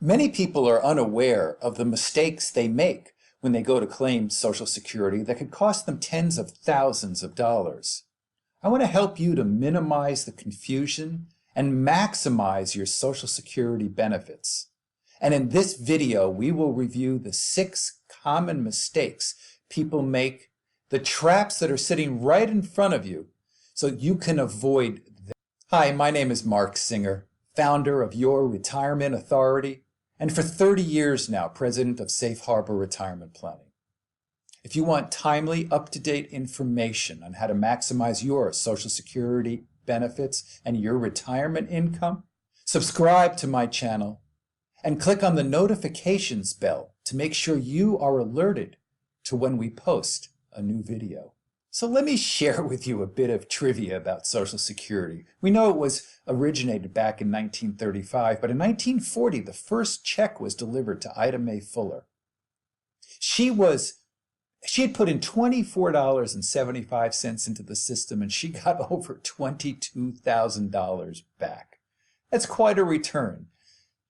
Many people are unaware of the mistakes they make when they go to claim Social Security that could cost them tens of thousands of dollars. I want to help you to minimize the confusion and maximize your Social Security benefits. And in this video, we will review the 6 common mistakes people make, the traps that are sitting right in front of you, so you can avoid them. Hi, my name is Mark Singer, founder of Your Retirement Authority, and for 30 years now, president of Safe Harbor Retirement Planning. If you want timely, up-to-date information on how to maximize your Social Security benefits and your retirement income, subscribe to my channel and click on the notifications bell to make sure you are alerted to when we post a new video. So let me share with you a bit of trivia about Social Security. We know it was originated back in 1935, but in 1940, the first check was delivered to Ida Mae Fuller. She had put in $24.75 into the system, and she got over $22,000 back. That's quite a return.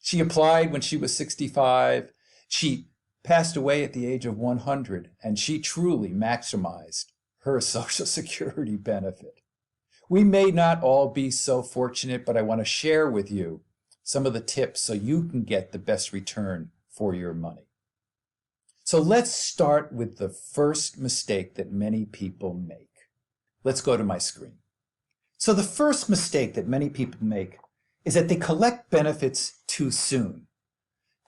She applied when she was 65. She passed away at the age of 100, and she truly maximized her Social Security benefit. We may not all be so fortunate, but I want to share with you some of the tips so you can get the best return for your money. So let's start with the first mistake that many people make. Let's go to my screen. So the first mistake that many people make is that they collect benefits too soon.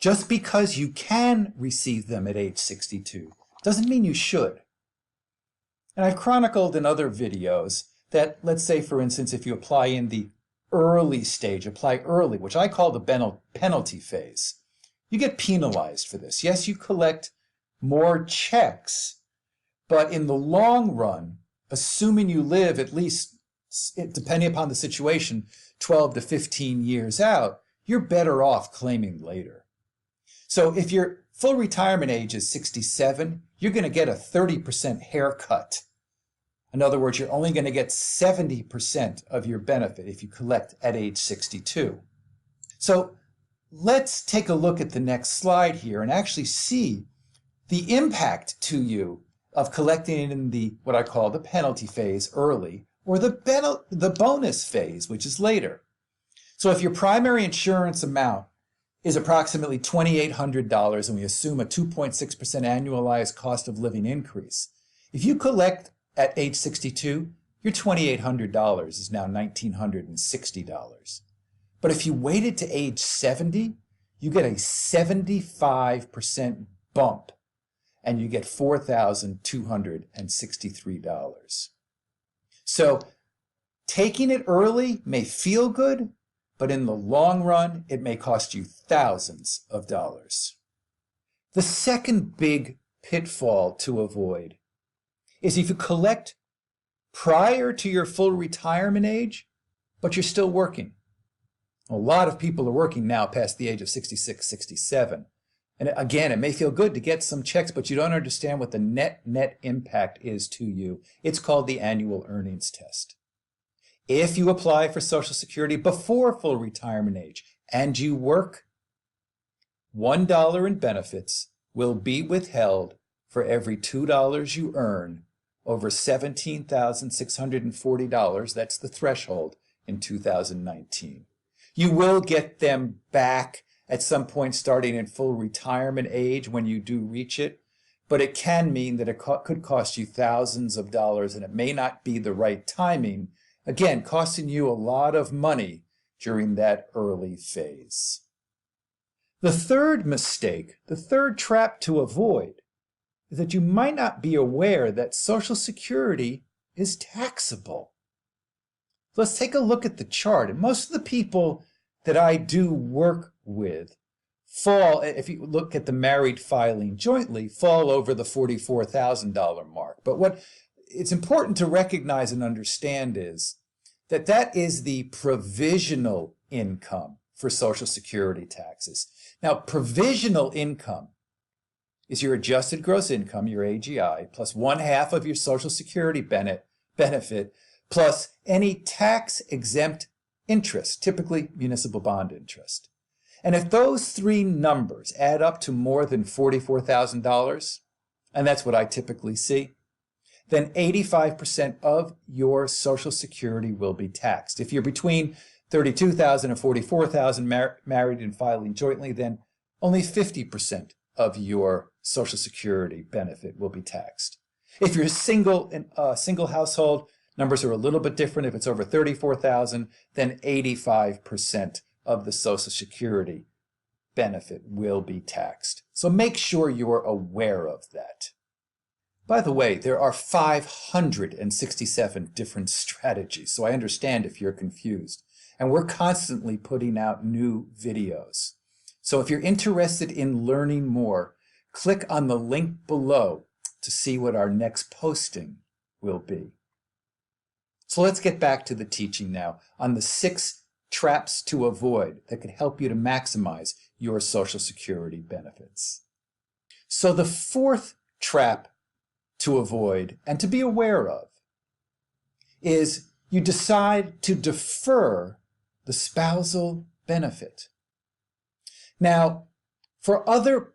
Just because you can receive them at age 62 doesn't mean you should. And I've chronicled in other videos that, let's say, for instance, if you apply in the early stage, apply early, which I call the penalty phase, you get penalized for this. Yes, you collect more checks, but in the long run, assuming you live at least, depending upon the situation, 12 to 15 years out, you're better off claiming later. So if your full retirement age is 67, you're going to get a 30% haircut. In other words, you're only going to get 70% of your benefit if you collect at age 62. So let's take a look at the next slide here and actually see the impact to you of collecting in the what I call the penalty phase early, or the bonus phase, which is later. So if your primary insurance amount is approximately $2,800 and we assume a 2.6% annualized cost of living increase, if you collect at age 62, your $2,800 is now $1,960. But if you waited to age 70, you get a 75% bump and you get $4,263. So taking it early may feel good, but in the long run, it may cost you thousands of dollars. The second big pitfall to avoid is if you collect prior to your full retirement age, but you're still working. A lot of people are working now past the age of 66, 67. And again, it may feel good to get some checks, but you don't understand what the net impact is to you. It's called the annual earnings test. If you apply for Social Security before full retirement age and you work, $1 in benefits will be withheld for every $2 you earn over $17,640. That's the threshold in 2019. You will get them back at some point starting in full retirement age when you do reach it, but it can mean that it could cost you thousands of dollars, and it may not be the right timing, again, costing you a lot of money during that early phase. The third mistake, the third trap to avoid, is that you might not be aware that Social Security is taxable. Let's take a look at the chart. And most of the people that I do work with fall, if you look at the married filing jointly, fall over the $44,000 mark. But what it's important to recognize and understand is that that is the provisional income for Social Security taxes. Now, provisional income is your adjusted gross income, your AGI, plus 1/2 of your Social Security benefit, plus any tax-exempt interest, typically municipal bond interest. And if those three numbers add up to more than $44,000, and that's what I typically see, then 85% of your Social Security will be taxed. If you're between $32,000 and $44,000 married and filing jointly, then only 50% of your Social Security benefit will be taxed. If you're single in a single household, numbers are a little bit different. If it's over $34,000, then 85% of the Social Security benefit will be taxed. So make sure you're aware of that. By the way, there are 567 different strategies, so I understand if you're confused. And we're constantly putting out new videos. So if you're interested in learning more, click on the link below to see what our next posting will be. So let's get back to the teaching now on the 6 traps to avoid that could help you to maximize your Social Security benefits. So the 4th trap to avoid and to be aware of is you decide to defer the spousal benefit. Now, for other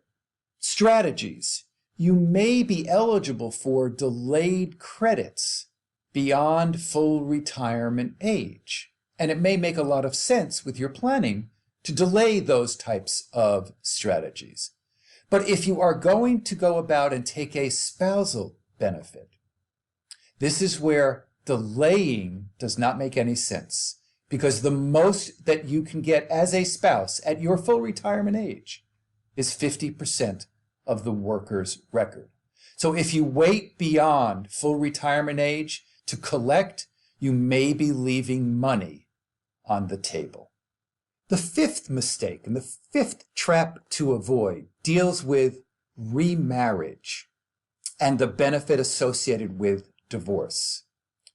strategies, you may be eligible for delayed credits beyond full retirement age. And it may make a lot of sense with your planning to delay those types of strategies. But if you are going to go about and take a spousal benefit, this is where delaying does not make any sense, because the most that you can get as a spouse at your full retirement age is 50% of the worker's record. So if you wait beyond full retirement age to collect, you may be leaving money on the table. The 5th mistake and the 5th trap to avoid deals with remarriage and the benefit associated with divorce.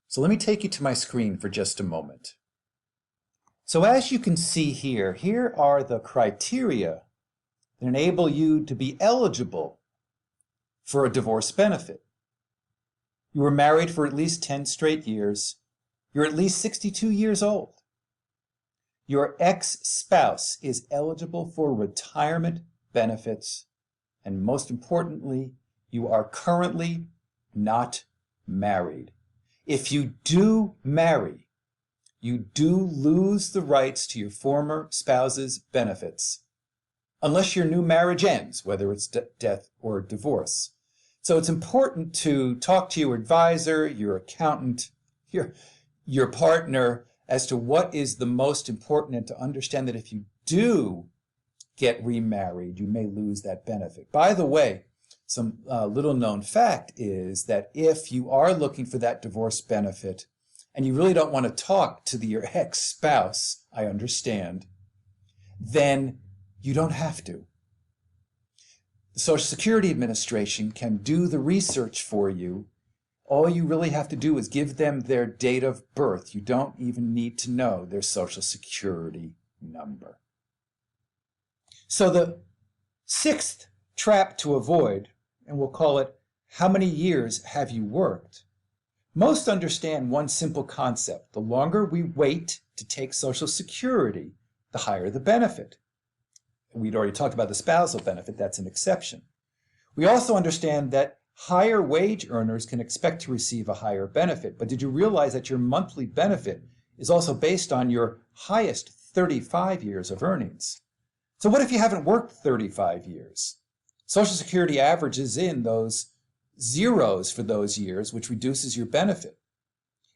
So let me take you to my screen for just a moment. So as you can see here, here are the criteria that enable you to be eligible for a divorce benefit. You were married for at least 10 straight years. You're at least 62 years old. Your ex-spouse is eligible for retirement benefits. And most importantly, you are currently not married. If you do marry, you do lose the rights to your former spouse's benefits, unless your new marriage ends, whether it's death or divorce. So it's important to talk to your advisor, your accountant, your partner, as to what is the most important, and to understand that if you do get remarried, you may lose that benefit. By the way, some little known fact is that if you are looking for that divorce benefit and you really don't want to talk to your ex-spouse, I understand, then you don't have to. The Social Security Administration can do the research for you. All you really have to do is give them their date of birth. You don't even need to know their Social Security number. So the 6th trap to avoid, and we'll call it, how many years have you worked? Most understand one simple concept. The longer we wait to take Social Security, the higher the benefit. We'd already talked about the spousal benefit. That's an exception. We also understand that higher wage earners can expect to receive a higher benefit. But did you realize that your monthly benefit is also based on your highest 35 years of earnings? So what if you haven't worked 35 years? Social Security averages in those zeros for those years, which reduces your benefit.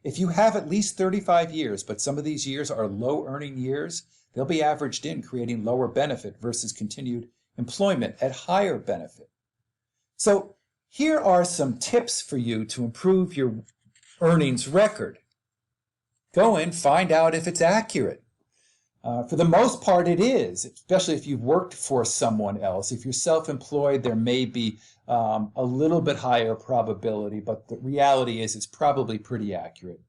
If you have at least 35 years, but some of these years are low earning years, they'll be averaged in, creating lower benefit versus continued employment at higher benefit. So here are some tips for you to improve your earnings record. Go in, find out if it's accurate. For the most part, it is, especially if you've worked for someone else. If you're self-employed, there may be a little bit higher probability, but the reality is it's probably pretty accurate.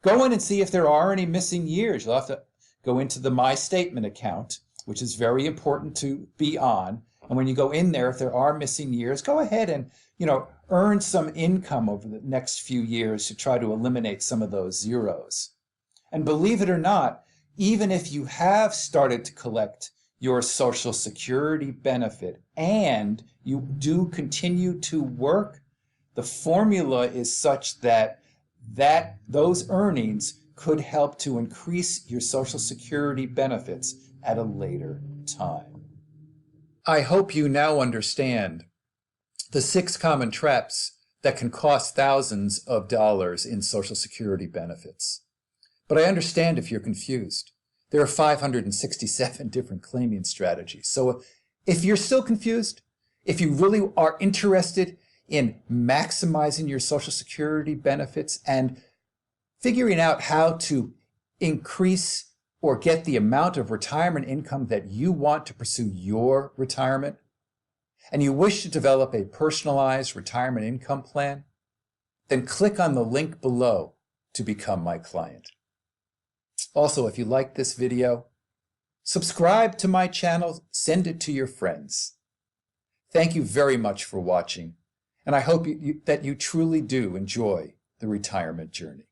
Go in and see if there are any missing years. You'll have to go into the My Statement account, which is very important to be on. And when you go in there, if there are missing years, go ahead and, earn some income over the next few years to try to eliminate some of those zeros. And believe it or not, even if you have started to collect your Social Security benefit and you do continue to work, the formula is such that those earnings could help to increase your Social Security benefits at a later time. I hope you now understand the 6 common traps that can cost thousands of dollars in Social Security benefits. But I understand if you're confused. There are 567 different claiming strategies. So if you're still confused, if you really are interested in maximizing your Social Security benefits and figuring out how to increase or get the amount of retirement income that you want to pursue your retirement, and you wish to develop a personalized retirement income plan, then click on the link below to become my client. Also, if you like this video, subscribe to my channel, send it to your friends. Thank you very much for watching, and I hope that you truly do enjoy the retirement journey.